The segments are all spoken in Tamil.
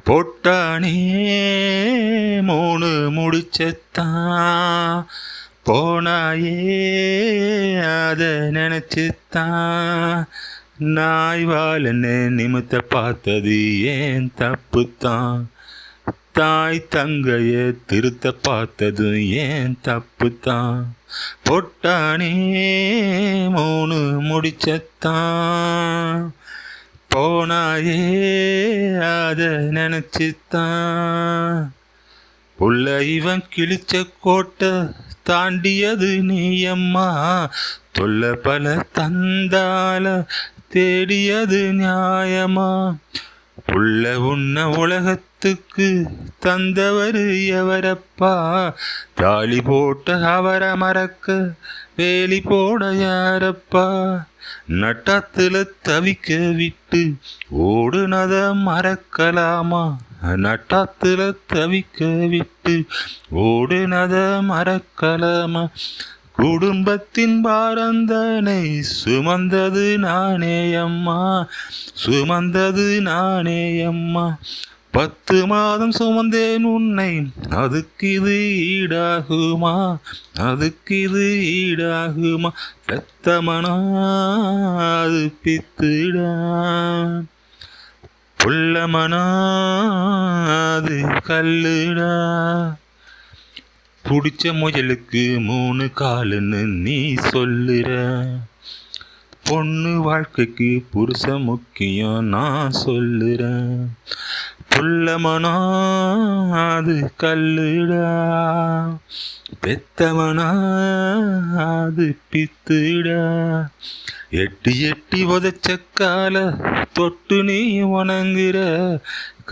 போட்டானே 3 முடிச்சத்தான் போனாயே அத நினைச்சுத்தான் நாய் வாழன்னு நிமித்த பார்த்தது ஏன் தப்புத்தான் தாய் தங்கைய திருத்த பார்த்தது ஏன் தப்புத்தான் போட்டானே 3 முடிச்சத்தான் போனாயே அத நினைச்சுத்தான் உள்ள இவன் கிழிச்ச கோட்டை தாண்டியது நீயம்மா தொல்ல பல தந்தால தேடியது நியாயமா உள்ள உன்ன உலகத்துக்கு தந்தவர் எவரப்பா தாலி போட்ட அவரை மறக்க வேலி போட யாரப்பா நட்டத்துல தவிக்க விட்டு ஓடுனத மறக்கலாமா நட்டத்துல தவிக்க விட்டு ஓடுனத மறக்கலாமா குடும்பத்தின் பாரந்தனை சுமந்தது நானே அம்மா சுமந்தது நானே அம்மா 10 மாதம் சுமந்தேன் உன்னை அதுக்கு இது ஈடாகுமா அதுக்கு இது ஈடாகுமா ரத்தமனா அது பித்துடா புள்ளமனா அது கல்லுடா புடிச்ச முயலுக்கு 3 காலுன்னு நீ சொல்லுற பொண்ணு வாழ்க்கைக்கு புருஷ முக்கியம் நான் சொல்லுறேன் புள்ளமனா அது கல்லுடா பெத்தவனா அது பித்துடா எட்டி எட்டி உதச்ச கால தொட்டு நீ வணங்குற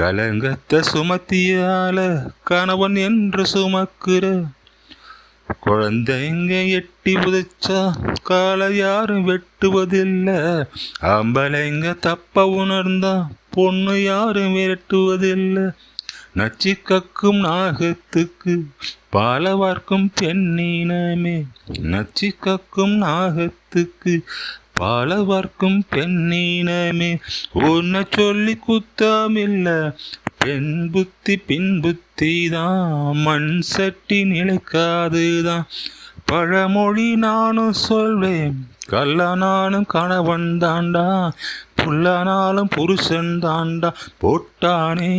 கலங்கத்தை சுமத்தியால கணவன் என்று சுமக்குற குழந்தைங்க எட்டி உதைச்சா காலை யாரும் வெட்டுவதில்லை ஆம்பளைங்க தப்ப உணர்ந்தா பொண்ணு யாரும் விரட்டுவதில்லை நச்சு கக்கும் நாகத்துக்கு பால வார்க்கும் பெண்ணினமே நச்சு கக்கும் நாகத்துக்கு பால வார்க்கும் பெண்ணினமே உன்னை சொல்லி குத்தமில்ல பெண் புத்தி பின் புத்தி தான் மண் சட்டி நிலைக்காதுதான் பழமொழி நானும் சொல்வேன் கல்லானாலும் கணவன் தாண்டா புல்லானாலும் புருஷன் தாண்டா போட்டானே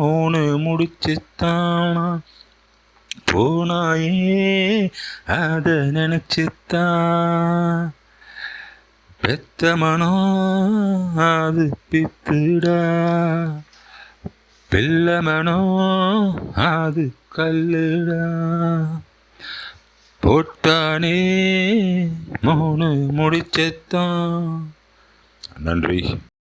3 முடிச்சுத்தானா போனாயே அத நினைச்சுத்தான் பெத்த மனோ அது பித்துடா பிள்ளமனோ அது கல்லுடா போட்டானே 3 முடிச்சத்தான் நன்றி.